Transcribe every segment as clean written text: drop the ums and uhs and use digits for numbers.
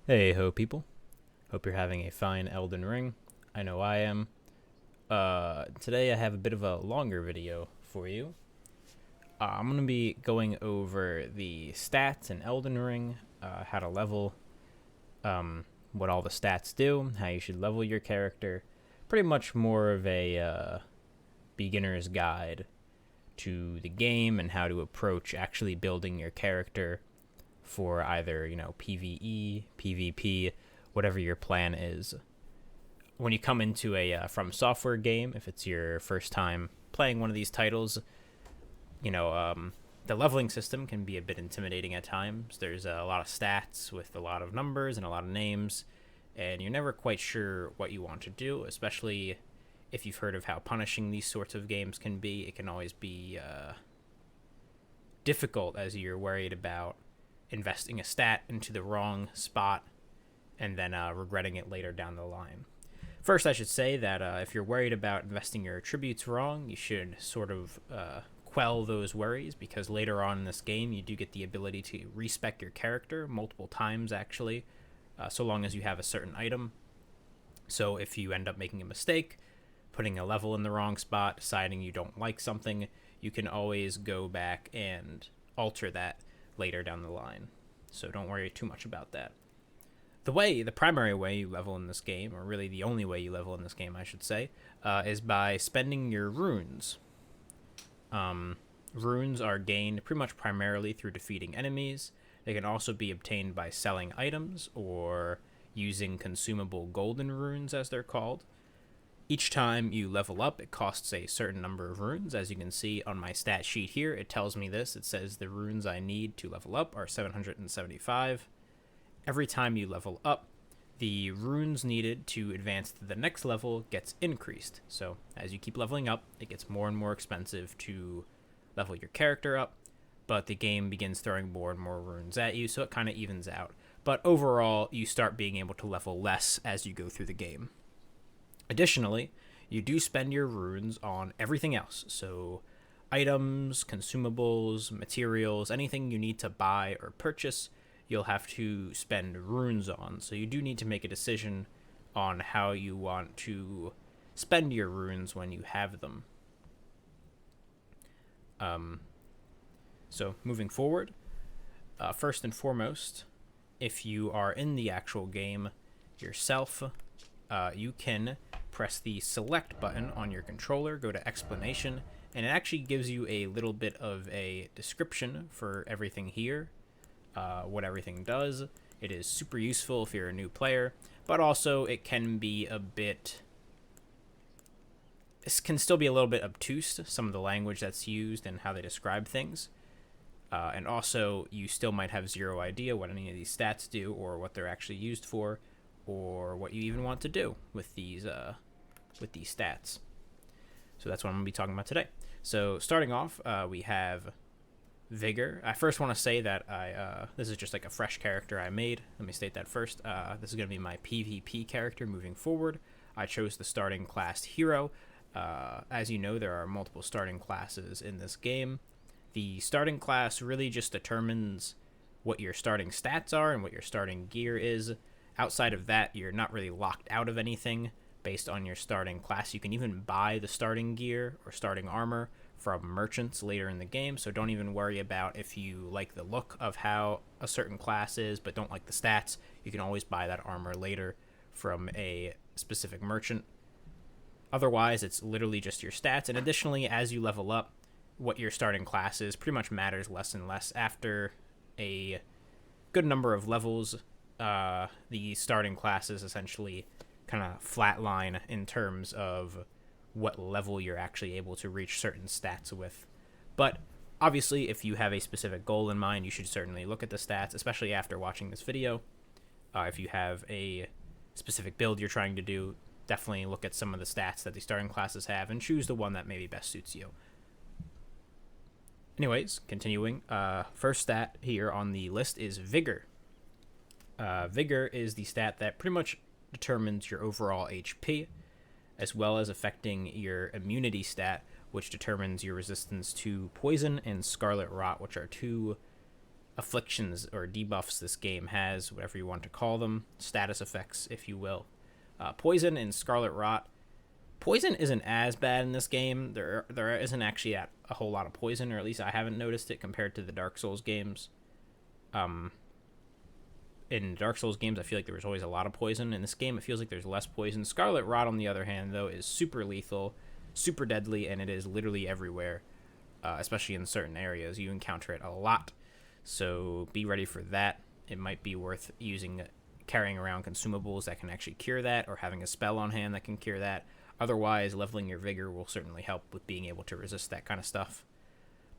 Hey ho people. Hope you're having a fine Elden Ring. I know I am. Today I have a bit of a longer video for you. I'm going to be going over the stats in Elden Ring, how to level, what all the stats do, how you should level your character. Pretty much more of a beginner's guide to the game and how to approach actually building your character for either, PvE, PvP, whatever your plan is. When you come into a From Software game, if it's your first time playing one of these titles, you know, the leveling system can be a bit intimidating at times. There's a lot of stats with a lot of numbers and a lot of names, and you're never quite sure what you want to do, especially if you've heard of how punishing these sorts of games can be. It can always be difficult as you're worried about investing a stat into the wrong spot and then regretting it later down the line. First, I should say that if you're worried about investing your attributes wrong, you should sort of quell those worries, because later on in this game, you do get the ability to respec your character multiple times, actually, so long as you have a certain item. So if you end up making a mistake, putting a level in the wrong spot, deciding you don't like something, you can always go back and alter that later down the line. So don't worry too much about that. The primary way you level in this game, or really the only way you level in this game, I should say, is by spending your runes. Runes are gained pretty much primarily through defeating enemies. They can also be obtained by selling items or using consumable golden runes, as they're called. Each time you level up, it costs a certain number of runes. As you can see on my stat sheet here, it tells me this. It says the runes I need to level up are 775. Every time you level up, the runes needed to advance to the next level gets increased. So as you keep leveling up, it gets more and more expensive to level your character up, but the game begins throwing more and more runes at you, so it kind of evens out. But overall, you start being able to level less as you go through the game. Additionally, you do spend your runes on everything else. So items, consumables, materials, anything you need to buy or purchase, you'll have to spend runes on. So you do need to make a decision on how you want to spend your runes when you have them. So moving forward, first and foremost, if you are in the actual game yourself, you can press the select button on your controller, go to explanation, and it actually gives you a little bit of a description for everything here, what everything does. It is super useful if you're a new player, but also it can be a bit... This can still be a little bit obtuse, some of the language that's used and how they describe things. And also, you still might have zero idea what any of these stats do, or what they're actually used for, or what you even want to do with these stats. So that's what I'm going to be talking about today. So starting off, we have Vigor. I first want to say that this is just like a fresh character I made. Let me state that first. This is going to be my PvP character moving forward. I chose the starting class Hero. As you know, there are multiple starting classes in this game. The starting class really just determines what your starting stats are and what your starting gear is. Outside of that, you're not really locked out of anything based on your starting class. You can even buy the starting gear or starting armor from merchants later in the game, so don't even worry about if you like the look of how a certain class is but don't like the stats. You can always buy that armor later from a specific merchant. Otherwise, it's literally just your stats, and additionally, as you level up, what your starting class is pretty much matters less and less. After a good number of levels, the starting classes essentially kind of flatline in terms of what level you're actually able to reach certain stats with. But obviously, if you have a specific goal in mind, you should certainly look at the stats, especially after watching this video. If you have a specific build you're trying to do, definitely look at some of the stats that the starting classes have and choose the one that maybe best suits you. Anyways, continuing, first stat here on the list is Vigor. Vigor is the stat that pretty much determines your overall HP, as well as affecting your immunity stat, which determines your resistance to poison and scarlet rot, which are two afflictions or debuffs this game has, whatever you want to call them, status effects, if you will. Poison and Scarlet Rot. Poison isn't as bad in this game. There isn't actually a whole lot of poison, or at least I haven't noticed it compared to the Dark Souls games. In Dark Souls games, I feel like there was always a lot of poison. In this game, it feels like there's less poison. Scarlet Rot, on the other hand, though, is super lethal, super deadly, and it is literally everywhere, especially in certain areas. You encounter it a lot, so be ready for that. It might be worth carrying around consumables that can actually cure that, or having a spell on hand that can cure that. Otherwise, leveling your Vigor will certainly help with being able to resist that kind of stuff.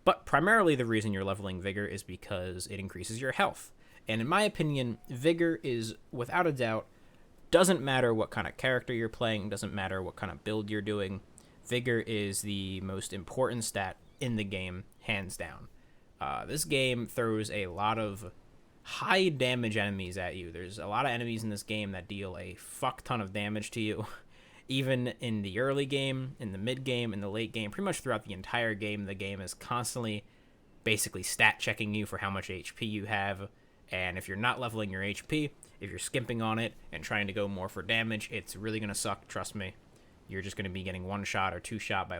But primarily the reason you're leveling Vigor is because it increases your health. And in my opinion, Vigor is, without a doubt, doesn't matter what kind of character you're playing, doesn't matter what kind of build you're doing, Vigor is the most important stat in the game, hands down. This game throws a lot of high damage enemies at you. There's a lot of enemies in this game that deal a fuck ton of damage to you. Even in the early game, in the mid game, in the late game, pretty much throughout the entire game, the game is constantly basically stat checking you for how much HP you have. And if you're not leveling your HP, if you're skimping on it and trying to go more for damage, it's really going to suck, trust me. You're just going to be getting one shot or two shot by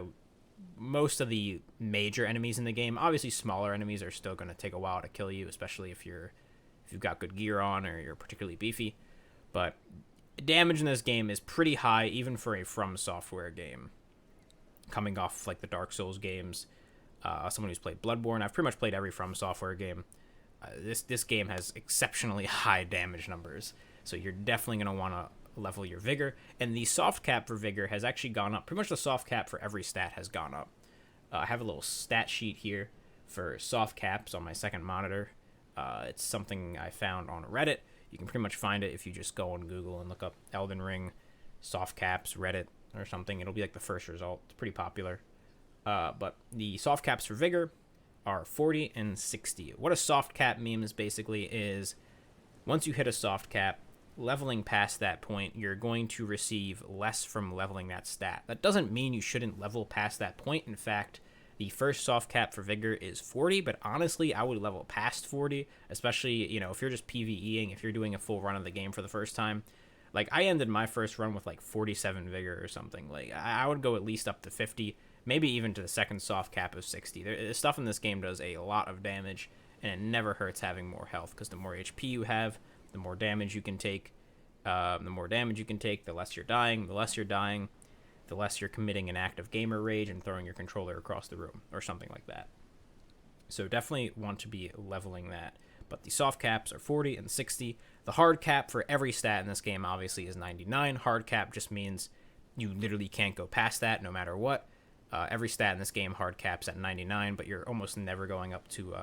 most of the major enemies in the game. Obviously, smaller enemies are still going to take a while to kill you, especially if you've got good gear on or you're particularly beefy. But damage in this game is pretty high, even for a From Software game. Coming off like the Dark Souls games, someone who's played Bloodborne, I've pretty much played every From Software game. This game has exceptionally high damage numbers, so you're definitely going to want to level your Vigor. And the soft cap for Vigor has actually gone up. Pretty much the soft cap for every stat has gone up. I have a little stat sheet here for soft caps on my second monitor. It's something I found on Reddit. You can pretty much find it if you just go on Google and look up Elden Ring soft caps Reddit or something. It'll be like the first result. It's pretty popular. But the soft caps for Vigor are 40 and 60. What a soft cap means basically is once you hit a soft cap, leveling past that point, you're going to receive less from leveling that stat. That doesn't mean you shouldn't level past that point. In fact, the first soft cap for Vigor is 40, but honestly, I would level past 40, especially, if you're just PvEing, if you're doing a full run of the game for the first time. Like, I ended my first run with, like, 47 Vigor or something. Like, I would go at least up to 50, maybe even to the second soft cap of 60. The stuff in this game does a lot of damage, and it never hurts having more health, because the more HP you have, the more damage you can take. The less you're dying. The less you're dying, the less you're committing an act of gamer rage and throwing your controller across the room, or something like that. So definitely want to be leveling that. But the soft caps are 40 and 60. The hard cap for every stat in this game, obviously, is 99. Hard cap just means you literally can't go past that no matter what. Every stat in this game hard caps at 99, but you're almost never going up to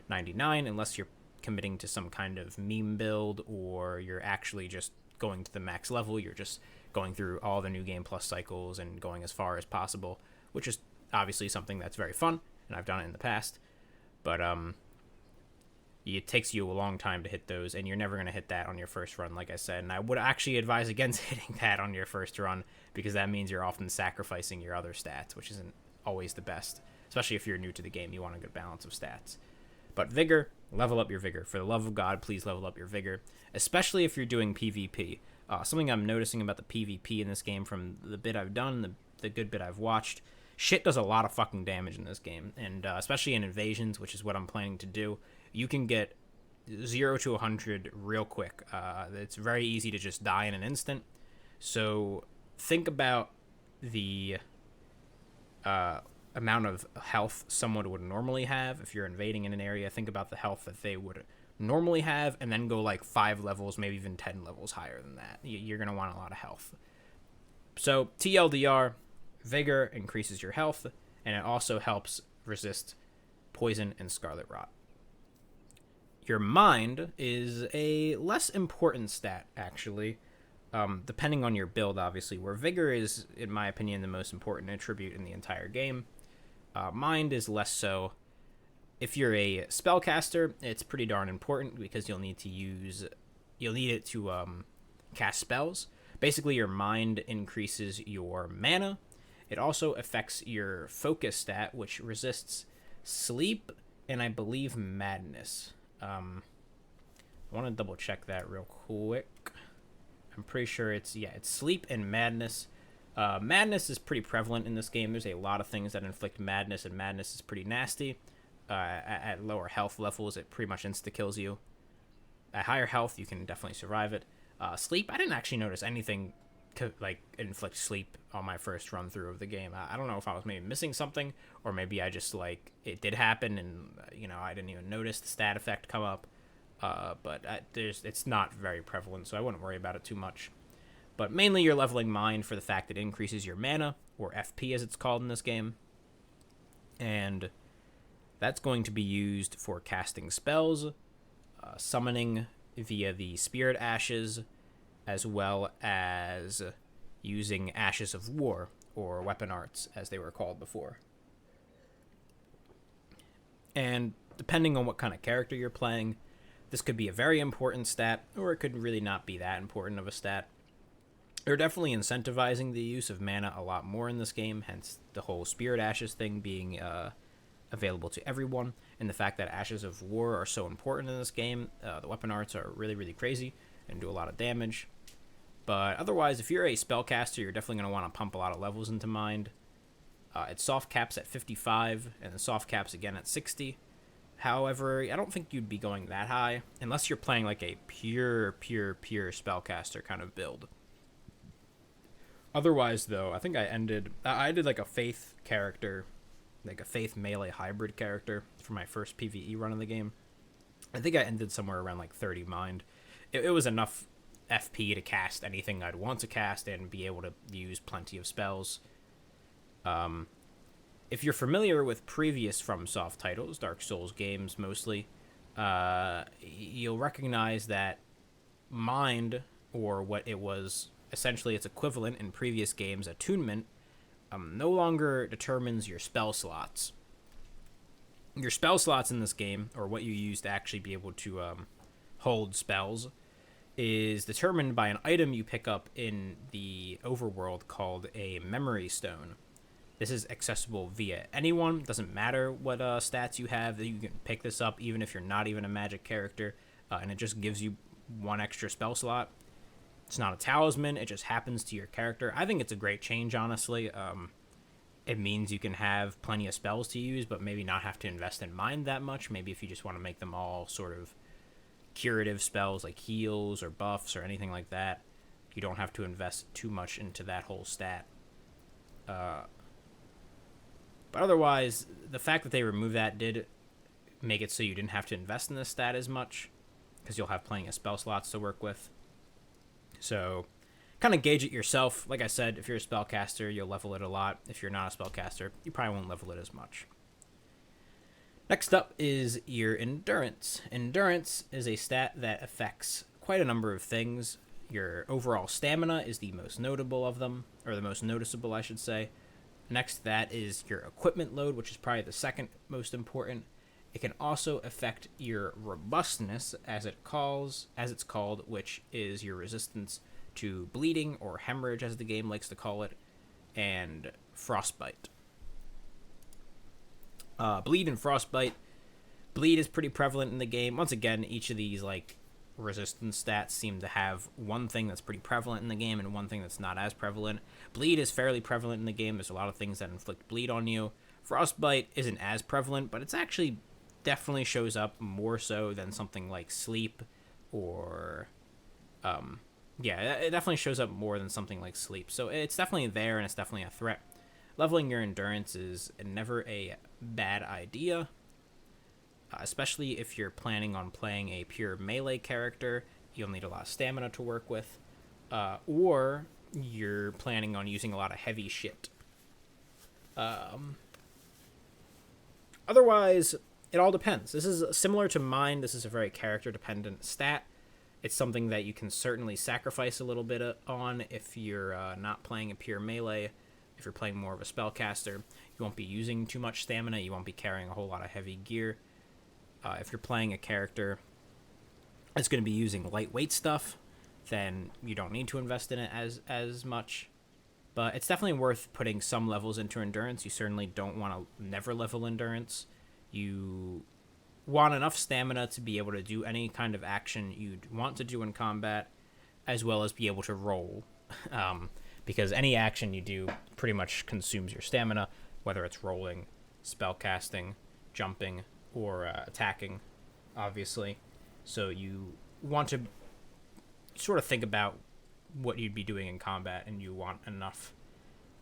99 unless you're committing to some kind of meme build, or you're actually just going to the max level. You're just going through all the New Game Plus cycles and going as far as possible, which is obviously something that's very fun, and I've done it in the past. But it takes you a long time to hit those, and you're never going to hit that on your first run, like I said. And I would actually advise against hitting that on your first run, because that means you're often sacrificing your other stats, which isn't always the best. Especially if you're new to the game, you want a good balance of stats. But Vigor, level up your Vigor. For the love of God, please level up your Vigor, especially if you're doing PvP. Something I'm noticing about the PvP in this game from the bit I've done, the good bit I've watched, shit does a lot of fucking damage in this game. And especially in invasions, which is what I'm planning to do, you can get 0 to 100 real quick. It's very easy to just die in an instant. So think about the amount of health someone would normally have if you're invading in an area. Think about the health that they would normally have, and then go like 5 levels, maybe even 10 levels higher than that. You're going to want a lot of health. So TLDR, Vigor increases your health, and it also helps resist poison and Scarlet Rot. Your mind is a less important stat, actually, depending on your build, obviously, where Vigor is, in my opinion, the most important attribute in the entire game. Mind is less so. If you're a spellcaster, it's pretty darn important, because you'll need it to cast spells. Basically, your mind increases your mana. It also affects your focus stat, which resists sleep and I believe madness. I want to double check that real quick. I'm pretty sure it's sleep and madness. Madness is pretty prevalent in this game. There's a lot of things that inflict madness, and madness is pretty nasty. At lower health levels, it pretty much insta-kills you. At higher health, you can definitely survive it. Sleep, I didn't actually notice anything to like inflict sleep on my first run through of the game. I don't know if I was maybe missing something, or maybe I just like it did happen and I didn't even notice the stat effect come up. But it's not very prevalent, so I wouldn't worry about it too much. But mainly you're leveling mind for the fact that it increases your mana, or FP as it's called in this game. And that's going to be used for casting spells, summoning via the Spirit Ashes, as well as using Ashes of War, or Weapon Arts, as they were called before. And depending on what kind of character you're playing, this could be a very important stat, or it could really not be that important of a stat. They're definitely incentivizing the use of mana a lot more in this game, hence the whole Spirit Ashes thing being available to everyone, and the fact that Ashes of War are so important in this game. The weapon arts are really, really crazy and do a lot of damage. But otherwise, if you're a spellcaster, you're definitely going to want to pump a lot of levels into mind. It soft caps at 55, and the soft caps again at 60. However, I don't think you'd be going that high, unless you're playing like a pure spellcaster kind of build. Otherwise, though, I think I did like a Faith character, like a Faith melee hybrid character for my first PvE run of the game. I think I ended somewhere around like 30 mind. It was enough FP to cast anything I'd want to cast and be able to use plenty of spells. If you're familiar with previous FromSoft titles, Dark Souls games mostly, you'll recognize that Mind, or what it was essentially its equivalent in previous games, Attunement, no longer determines your spell slots. Your spell slots in this game, or what you use to actually be able to hold spells, is determined by an item you pick up in the overworld called a Memory Stone. This is accessible via anyone. Doesn't matter what stats you have. You can pick this up even if you're not even a magic character, and it just gives you one extra spell slot. It's not a talisman. It just happens to your character. I think it's a great change, honestly. It means you can have plenty of spells to use, but maybe not have to invest in mind that much. Maybe if you just want to make them all sort of curative spells like heals or buffs or anything like that, you don't have to invest too much into that whole stat. But otherwise, the fact that they removed that did make it so you didn't have to invest in this stat as much, because you'll have plenty of spell slots to work with. So, kind of gauge it yourself. Like I said, if you're a spellcaster, you'll level it a lot. If you're not a spellcaster, you probably won't level it as much. Next up is your Endurance. Endurance is a stat that affects quite a number of things. Your overall stamina is the most notable of them, or the most noticeable, I should say. Next to that is your equipment load, which is probably the second most important. It can also affect your robustness, as it's called, which is your resistance to bleeding, or hemorrhage as the game likes to call it, and frostbite. Bleed and frostbite. Bleed is pretty prevalent in the game. Once again, each of these like resistance stats seem to have one thing that's pretty prevalent in the game and one thing that's not as prevalent. Bleed is fairly prevalent in the game. There's a lot of things that inflict bleed on you. Frostbite isn't as prevalent, but it's actually definitely shows up more so than something like sleep, or it definitely shows up more than something like sleep. So it's definitely there, and it's definitely a threat. Leveling your endurance is never a bad idea, especially if you're planning on playing a pure melee character. You'll need a lot of stamina to work with, or you're planning on using a lot of heavy shit. Otherwise, it all depends. This is similar to mine. This is a very character-dependent stat. It's something that you can certainly sacrifice a little bit on if you're not playing a pure melee. If you're playing more of a spellcaster, you won't be using too much stamina. You won't be carrying a whole lot of heavy gear. If you're playing a character that's going to be using lightweight stuff, then you don't need to invest in it as much. But it's definitely worth putting some levels into endurance. You certainly don't want to never level endurance. You want enough stamina to be able to do any kind of action you'd want to do in combat, as well as be able to roll. Because any action you do pretty much consumes your stamina, whether it's rolling, spell casting, jumping, or attacking, obviously. So you want to sort of think about what you'd be doing in combat, and you want enough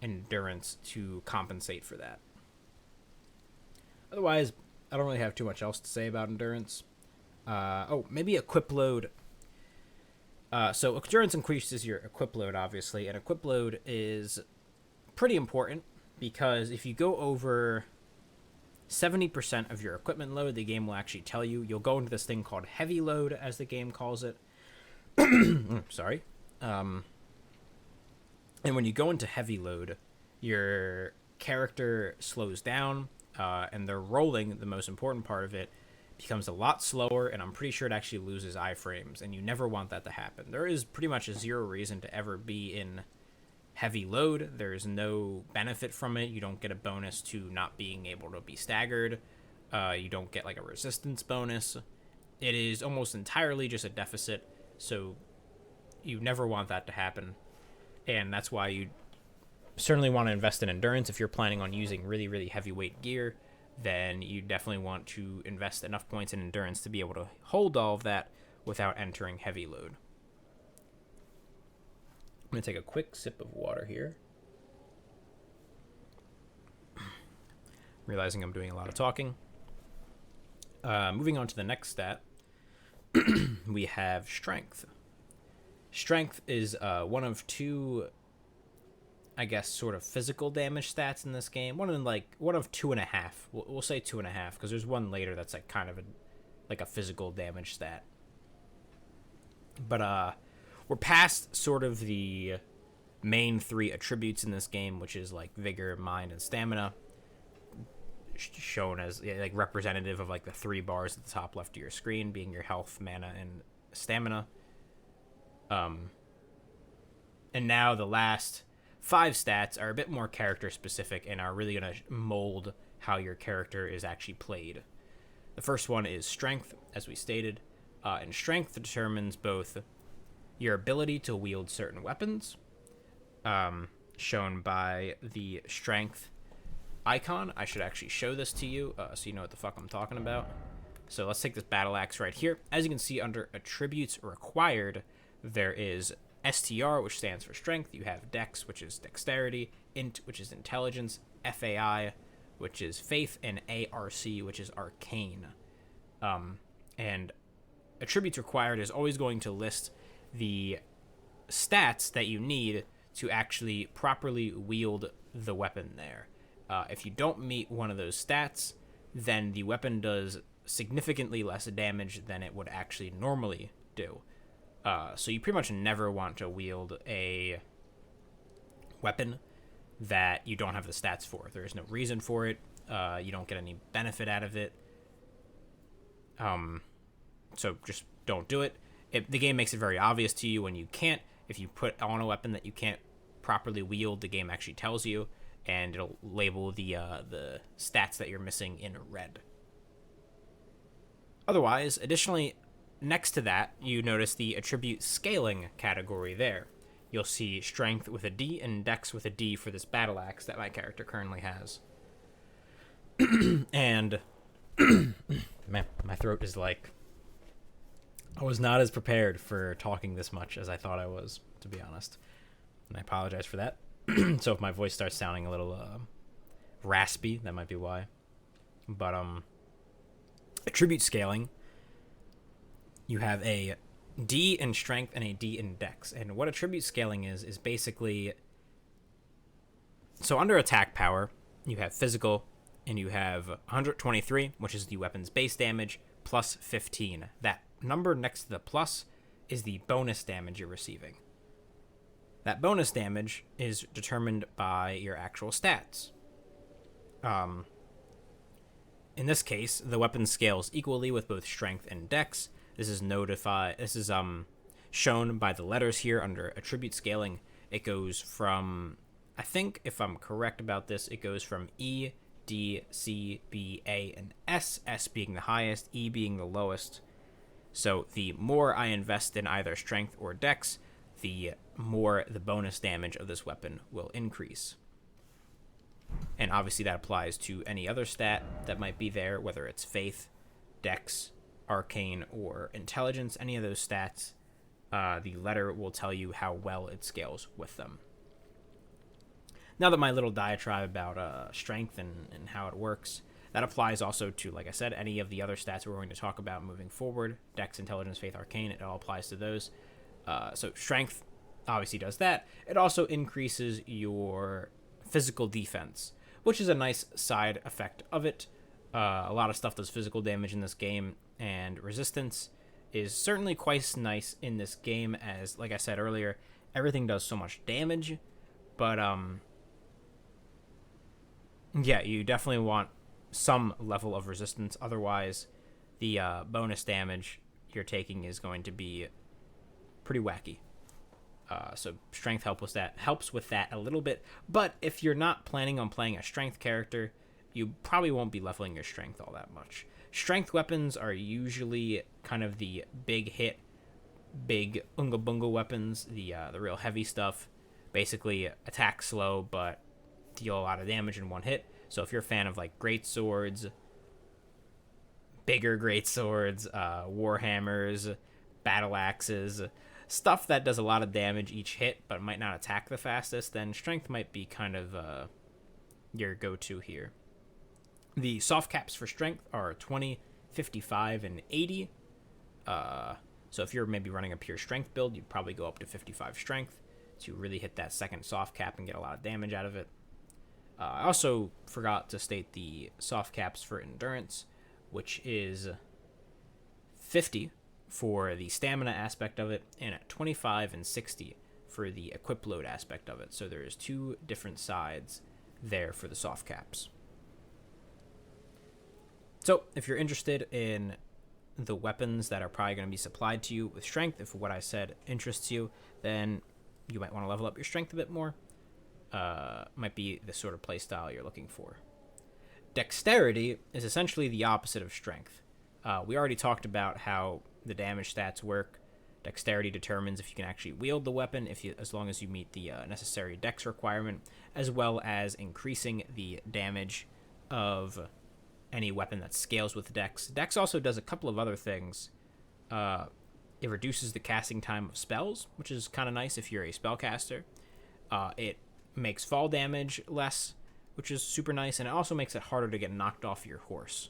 endurance to compensate for that. Otherwise, I don't really have too much else to say about endurance. Maybe equip load. So endurance increases your equip load, obviously, and equip load is pretty important because if you go over 70% of your equipment load, the game will actually tell you. You'll go into this thing called heavy load, as the game calls it. Sorry. And when you go into heavy load, your character slows down, and their rolling, the most important part of it, becomes a lot slower, and I'm pretty sure it actually loses iframes, and you never want that to happen. There is pretty much a zero reason to ever be in heavy load. There's no benefit from it. You don't get a bonus to not being able to be staggered. You don't get like a resistance bonus. It is almost entirely just a deficit, so you never want that to happen. And that's why you certainly want to invest in endurance. If you're planning on using really, really heavyweight gear, then you definitely want to invest enough points in endurance to be able to hold all of that without entering heavy load. I'm going to take a quick sip of water here. Realizing I'm doing a lot of talking. Moving on to the next stat, we have strength. Strength is one of two, I guess, sort of physical damage stats in this game. One of 2.5. We'll say 2.5 because there's one later that's like kind of a physical damage stat. But we're past sort of the main three attributes in this game, which is like vigor, mind, and stamina, shown as like representative of like the three bars at the top left of your screen being your health, mana, and stamina. And now the last 5 stats are a bit more character specific and are really going to mold how your character is actually played. The first one is strength, as we stated, and strength determines both your ability to wield certain weapons, shown by the strength icon. I should actually show this to you so you know what the fuck I'm talking about. So let's take this battle axe right here. As you can see, under attributes required, there is STR, which stands for strength. You have Dex, which is dexterity, Int, which is intelligence, FAI, which is faith, and ARC, which is arcane. And attributes required is always going to list the stats that you need to actually properly wield the weapon there. If you don't meet one of those stats, then the weapon does significantly less damage than it would actually normally do. So you pretty much never want to wield a weapon that you don't have the stats for. There is no reason for it. You don't get any benefit out of it. So just don't do it. The game makes it very obvious to you when you can't. If you put on a weapon that you can't properly wield, the game actually tells you, and it'll label the stats that you're missing in red. Otherwise, additionally, next to that, you notice the attribute scaling category there. You'll see strength with a D and dex with a D for this battle axe that my character currently has. And man, my throat is like, I was not as prepared for talking this much as I thought I was, to be honest. And I apologize for that. So if my voice starts sounding a little raspy, that might be why. But attribute scaling, you have a D in strength and a D in dex. And what attribute scaling is basically, so under attack power, you have physical, and you have 123, which is the weapon's base damage, plus 15. That number next to the plus is the bonus damage you're receiving. That bonus damage is determined by your actual stats. In this case, the weapon scales equally with both strength and dex. This is shown by the letters here under attribute scaling. It goes from, I think if I'm correct about this, it goes from E D, C, B, A, and S, S being the highest, E being the lowest. So the more I invest in either strength or dex, the more the bonus damage of this weapon will increase. And obviously that applies to any other stat that might be there, whether it's faith, dex, arcane, or intelligence. Any of those stats, the letter will tell you how well it scales with them. Now that my little diatribe about strength and how it works, that applies also to, like I said, any of the other stats we're going to talk about moving forward. Dex, intelligence, faith, arcane, it all applies to those. So strength obviously does that. It also increases your physical defense, which is a nice side effect of it. A lot of stuff does physical damage in this game, and resistance is certainly quite nice in this game, as, like I said earlier, everything does so much damage. But yeah, you definitely want some level of resistance. Otherwise, the bonus damage you're taking is going to be pretty wacky. So strength helps with that a little bit. But if you're not planning on playing a strength character, you probably won't be leveling your strength all that much. Strength weapons are usually kind of the big hit, big unga bunga weapons, the real heavy stuff. Basically attack slow, but deal a lot of damage in one hit. So if you're a fan of like great swords, bigger great swords, warhammers, battle axes, stuff that does a lot of damage each hit but might not attack the fastest, then strength might be kind of your go-to here. The soft caps for strength are 20, 55, and 80. So if you're maybe running a pure strength build, you'd probably go up to 55 strength to really hit that second soft cap and get a lot of damage out of it. I also forgot to state the soft caps for endurance, which is 50 for the stamina aspect of it, and at 25 and 60 for the equip load aspect of it. So there's two different sides there for the soft caps. So if you're interested in the weapons that are probably going to be supplied to you with strength, if what I said interests you, then you might want to level up your strength a bit more. Might be the sort of playstyle you're looking for. Dexterity is essentially the opposite of strength. We already talked about how the damage stats work. Dexterity determines if you can actually wield the weapon, as long as you meet the necessary dex requirement, as well as increasing the damage of any weapon that scales with dex. Dex also does a couple of other things. It reduces the casting time of spells, which is kind of nice if you're a spellcaster. It makes fall damage less, which is super nice, and it also makes it harder to get knocked off your horse.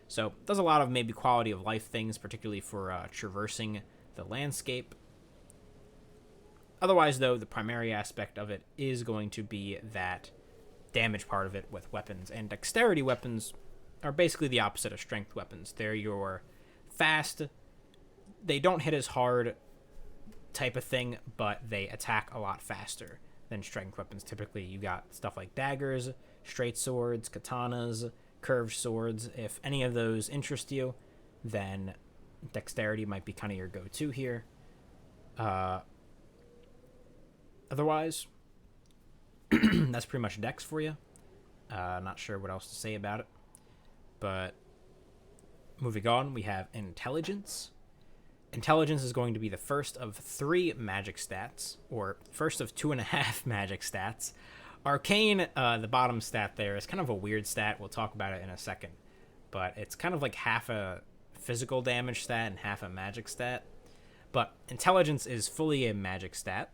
So it does a lot of maybe quality of life things, particularly for traversing the landscape. Otherwise, though, the primary aspect of it is going to be that damage part of it with weapons. And dexterity weapons are basically the opposite of strength weapons. They're your fast, they don't hit as hard type of thing, but they attack a lot faster than strength weapons. Typically, you got stuff like daggers, straight swords, katanas, curved swords. If any of those interest you, then dexterity might be kind of your go-to here. Otherwise, that's pretty much dex for you. Not sure what else to say about it. But moving on, we have intelligence. Intelligence is going to be the first of 3 magic stats, or first of 2.5 magic stats. Arcane, the bottom stat there, is kind of a weird stat. We'll talk about it in a second. But it's kind of like half a physical damage stat and half a magic stat. But intelligence is fully a magic stat.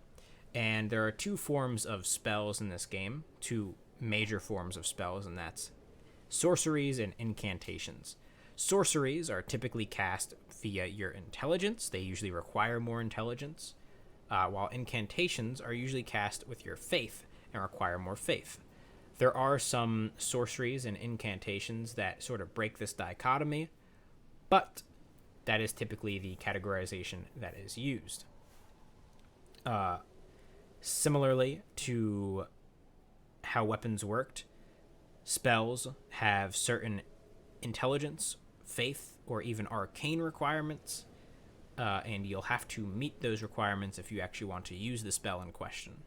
And there are 2 forms of spells in this game, 2 major forms of spells, and that's sorceries and incantations. Sorceries are typically cast via your intelligence. They usually require more intelligence, while incantations are usually cast with your faith and require more faith. There are some sorceries and incantations that sort of break this dichotomy, but that is typically the categorization that is used. Similarly to how weapons worked, spells have certain intelligence, faith, or even arcane requirements, and you'll have to meet those requirements if you actually want to use the spell in question.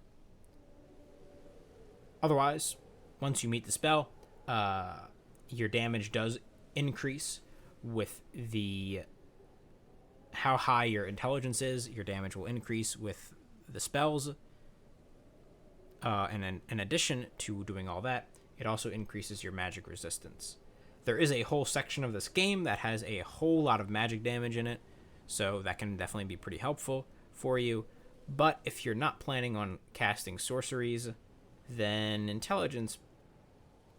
Otherwise, once you meet the spell, your damage does increase with the how high your intelligence is. Your damage will increase with the spells. And in addition to doing all that, it also increases your magic resistance. There is a whole section of this game that has a whole lot of magic damage in it, so that can definitely be pretty helpful for you. But if you're not planning on casting sorceries, then intelligence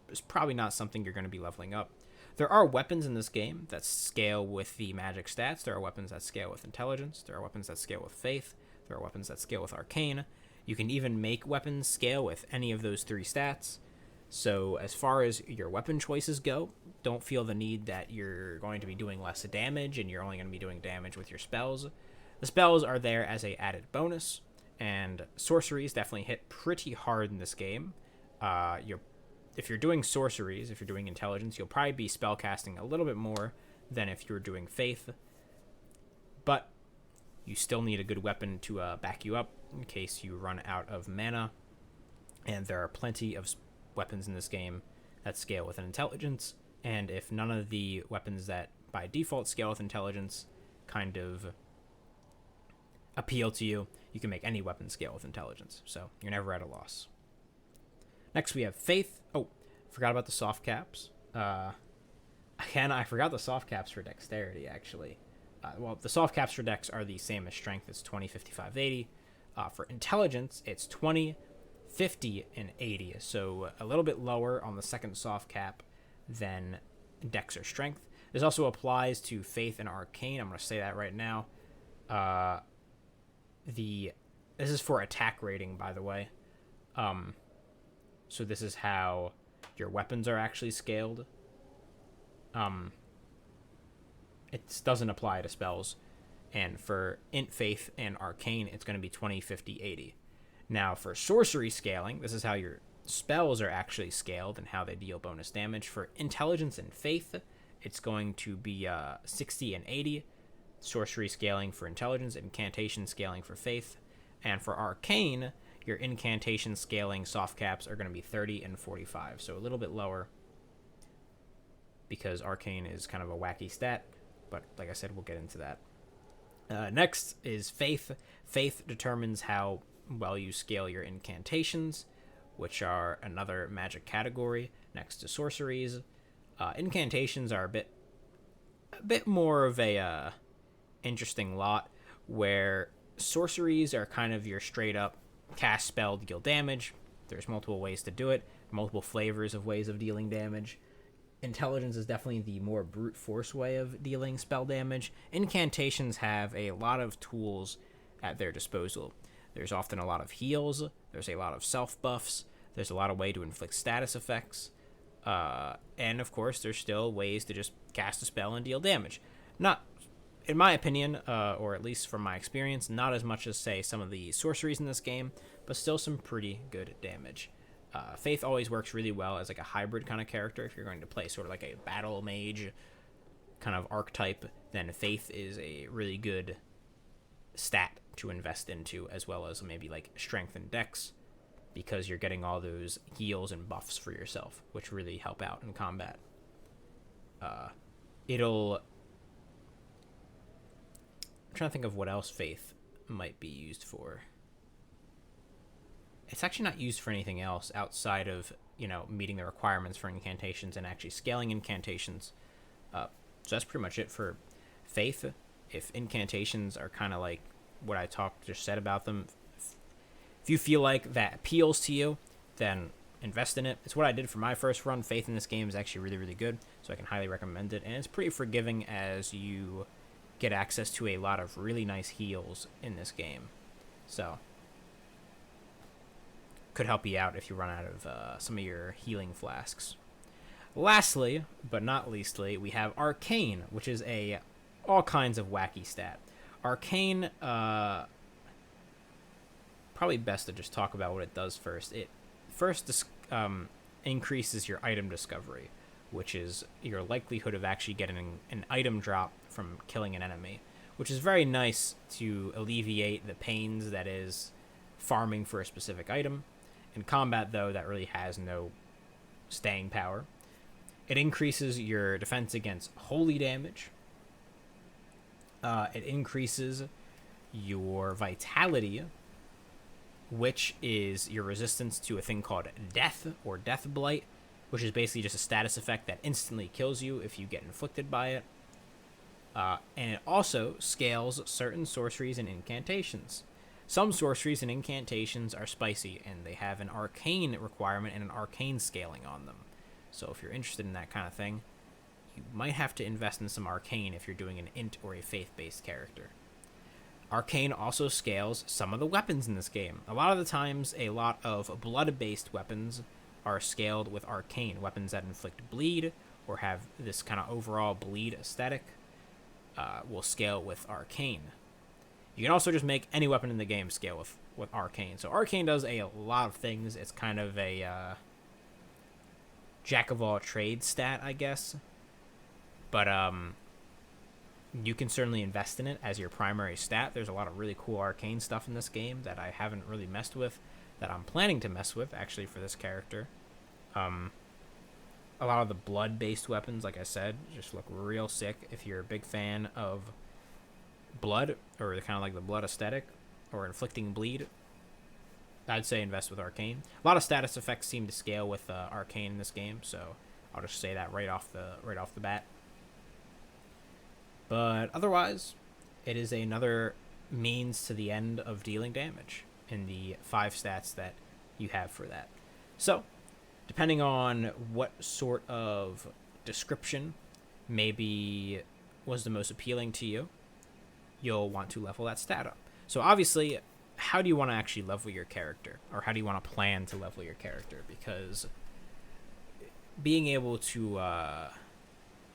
is probably not something you're going to be leveling up. There are weapons in this game that scale with the magic stats. There are weapons that scale with intelligence. There are weapons that scale with faith. There are weapons that scale with arcane. You can even make weapons scale with any of those 3 stats. So as far as your weapon choices go, don't feel the need that you're going to be doing less damage and you're only going to be doing damage with your spells. The spells are there as a added bonus, and sorceries definitely hit pretty hard in this game. If you're doing sorceries, if you're doing intelligence, you'll probably be spellcasting a little bit more than if you're doing faith. But you still need a good weapon to back you up in case you run out of mana. And there are plenty of weapons in this game that scale with an intelligence. And if none of the weapons that by default scale with intelligence kind of appeal to you, you can make any weapon scale with intelligence. So you're never at a loss. Next, we have faith. Oh, forgot about the soft caps. Again, I forgot the soft caps for dexterity, actually. Well, the soft caps for dex are the same as strength. It's 20, 55, 80. For intelligence, it's 20, 50, and 80. So a little bit lower on the second soft cap than dex or strength. This also applies to faith and arcane. I'm going to say that right now. This is for attack rating, by the way. So this is how your weapons are actually scaled. It doesn't apply to spells. And for int, faith, and arcane, it's going to be 20, 50, 80. Now, for sorcery scaling, this is how your spells are actually scaled and how they deal bonus damage. For intelligence and faith, it's going to be 60 and 80. Sorcery scaling for intelligence, incantation scaling for faith. And for arcane, your incantation scaling soft caps are going to be 30 and 45. So a little bit lower because arcane is kind of a wacky stat. But like I said, we'll get into that. Next is faith. Faith determines how well you scale your incantations, which are another magic category next to sorceries. Incantations are a bit more of a interesting lot, where sorceries are kind of your straight up cast spell, deal damage. There's multiple ways to do it, multiple flavors of ways of dealing damage. Intelligence is definitely the more brute force way of dealing spell damage. Incantations have a lot of tools at their disposal. There's often a lot of heals, there's a lot of self buffs, there's a lot of way to inflict status effects, and of course there's still ways to just cast a spell and deal damage. Not, in my opinion, or at least from my experience, not as much as, say, some of the sorceries in this game, but still some pretty good damage. Faith always works really well as like a hybrid kind of character. If you're going to play sort of like a battle mage kind of archetype, then Faith is a really good stat to invest into, as well as maybe like strength and dex, because you're getting all those heals and buffs for yourself, which really help out in combat. I'm trying to think of what else Faith might be used for. It's actually not used for anything else outside of, meeting the requirements for incantations and actually scaling incantations. So that's pretty much it for Faith. If incantations are kind of like what I just said about them, if you feel like that appeals to you, then invest in it. It's what I did for my first run. Faith in this game is actually really, really good, so I can highly recommend it. And it's pretty forgiving as you get access to a lot of really nice heals in this game. So could help you out if you run out of some of your healing flasks. Lastly, but not leastly, we have Arcane, which is all kinds of wacky stat. Arcane, probably best to just talk about what it does first. It first increases your item discovery, which is your likelihood of actually getting an item drop from killing an enemy, which is very nice to alleviate the pains that is farming for a specific item. In combat, though, that really has no staying power. It increases your defense against holy damage. It increases your vitality, which is your resistance to a thing called death or death blight, which is basically just a status effect that instantly kills you if you get inflicted by it. And it also scales certain sorceries and incantations. Some sorceries and incantations are spicy, and they have an arcane requirement and an arcane scaling on them. So if you're interested in that kind of thing, you might have to invest in some arcane if you're doing an int or a faith-based character. Arcane also scales some of the weapons in this game. A lot of the times, a lot of blood-based weapons are scaled with arcane. Weapons that inflict bleed or have this kind of overall bleed aesthetic will scale with arcane. You can also just make any weapon in the game scale with arcane. So arcane does a lot of things. It's kind of a jack of all trades stat, I guess. But you can certainly invest in it as your primary stat. There's a lot of really cool arcane stuff in this game that I haven't really messed with, that I'm planning to mess with, actually, for this character. A lot of the blood-based weapons, like I said, just look real sick. If you're a big fan of blood, or kind of like the blood aesthetic, or inflicting bleed, I'd say invest with arcane. A lot of status effects seem to scale with arcane in this game, so I'll just say that right off the bat. But otherwise, it is another means to the end of dealing damage in the 5 stats that you have for that. So, depending on what sort of description maybe was the most appealing to you, you'll want to level that stat up. So obviously, how do you want to actually level your character? Or how do you want to plan to level your character? Because being able to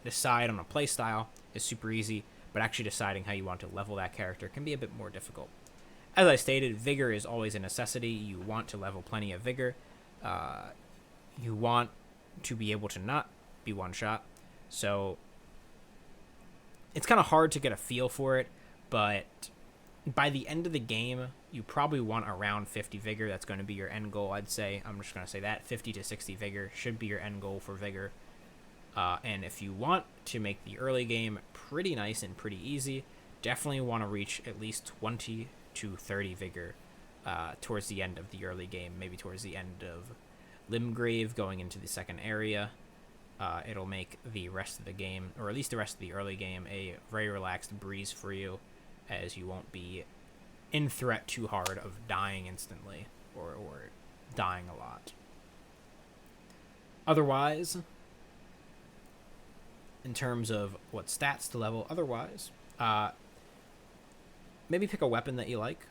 decide on a playstyle is super easy, but actually deciding how you want to level that character can be a bit more difficult. As I stated, Vigor is always a necessity. You want to level plenty of Vigor. You want to be able to not be one-shot. So it's kind of hard to get a feel for it, but by the end of the game, you probably want around 50 Vigor. That's going to be your end goal, I'd say. I'm just going to say that. 50 to 60 Vigor should be your end goal for Vigor. And if you want to make the early game pretty nice and pretty easy, definitely want to reach at least 20 to 30 Vigor towards the end of the early game, maybe towards the end of Limgrave going into the second area. It'll make the rest of the game, or at least the rest of the early game, a very relaxed breeze for you, as you won't be in threat too hard of dying instantly or dying a lot. Otherwise, in terms of what stats to level, maybe pick a weapon that you like.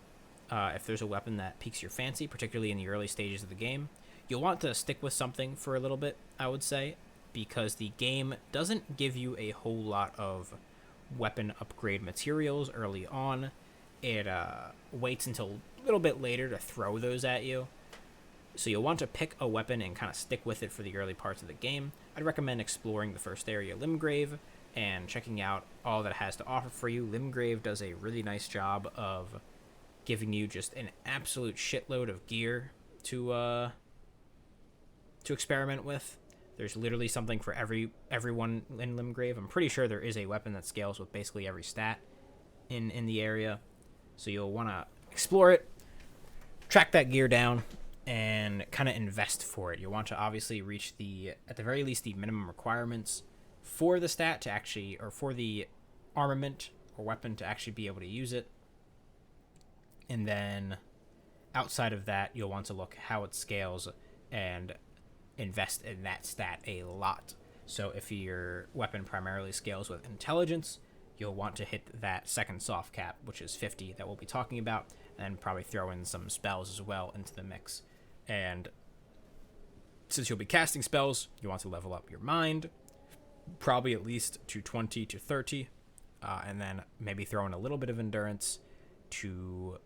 If there's a weapon that piques your fancy, particularly in the early stages of the game, you'll want to stick with something for a little bit, I would say, because the game doesn't give you a whole lot of weapon upgrade materials early on. It waits until a little bit later to throw those at you. So you'll want to pick a weapon and kind of stick with it for the early parts of the game. I'd recommend exploring the first area, Limgrave, and checking out all that it has to offer for you. Limgrave does a really nice job of giving you just an absolute shitload of gear to experiment with. There's literally something for everyone in Limgrave. I'm pretty sure there is a weapon that scales with basically every stat in the area. So you'll want to explore it, track that gear down, and kind of invest for it. You'll want to obviously reach at the very least, the minimum requirements for the stat to actually, or for the armament or weapon to actually be able to use it. And then outside of that, you'll want to look how it scales and invest in that stat a lot. So if your weapon primarily scales with intelligence, you'll want to hit that second soft cap, which is 50 that we'll be talking about, and probably throw in some spells as well into the mix. And since you'll be casting spells, you want to level up your mind, probably at least to 20 to 30, and then maybe throw in a little bit of endurance to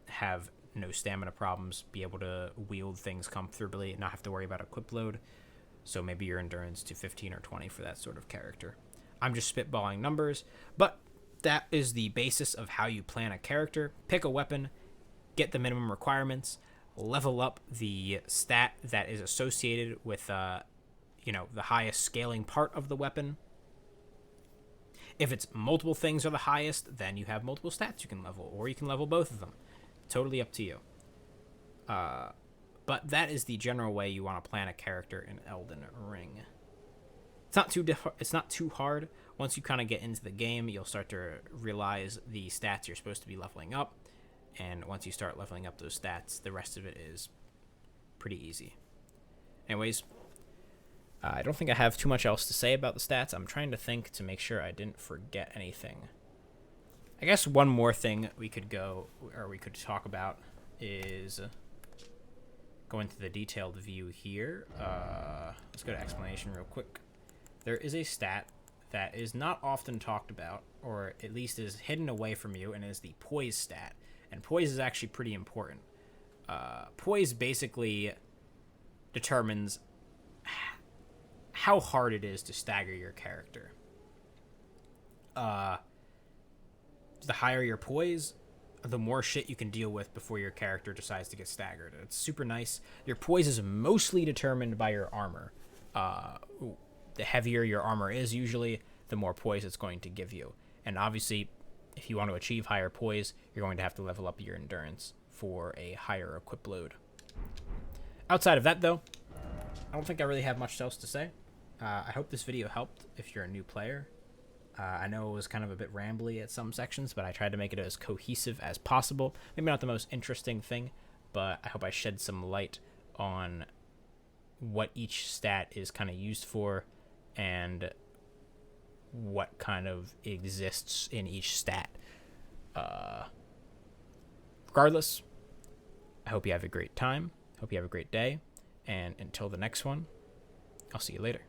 have no stamina problems, be able to wield things comfortably, not have to worry about equip load. So maybe your endurance to 15 or 20 for that sort of character. I'm just spitballing numbers, but that is the basis of how you plan a character. Pick a weapon, get the minimum requirements, level up the stat that is associated with the highest scaling part of the weapon. If it's multiple things are the highest, then you have multiple stats you can level, or you can level both of them. Totally up to you. But that is the general way you want to plan a character in Elden Ring. It's not too hard. Once you kind of get into the game, you'll start to realize the stats you're supposed to be leveling up. And once you start leveling up those stats, the rest of it is pretty easy. Anyways, I don't think I have too much else to say about the stats. I'm trying to think to make sure I didn't forget anything. I guess one more thing we could talk about is go into the detailed view here. Let's go to explanation real quick. There is a stat that is not often talked about, or at least is hidden away from you, and is the Poise stat. And Poise is actually pretty important. Poise basically determines how hard it is to stagger your character. The higher your Poise, the more shit you can deal with before your character decides to get staggered. It's super nice. Your Poise is mostly determined by your armor. The heavier your armor is usually, the more Poise it's going to give you. And obviously, if you want to achieve higher Poise, you're going to have to level up your endurance for a higher equip load. Outside of that, though, I don't think I really have much else to say. I hope this video helped if you're a new player. I know it was kind of a bit rambly at some sections, but I tried to make it as cohesive as possible. Maybe not the most interesting thing, but I hope I shed some light on what each stat is kind of used for and what kind of exists in each stat. Regardless, I hope you have a great time. Hope you have a great day. And until the next one, I'll see you later.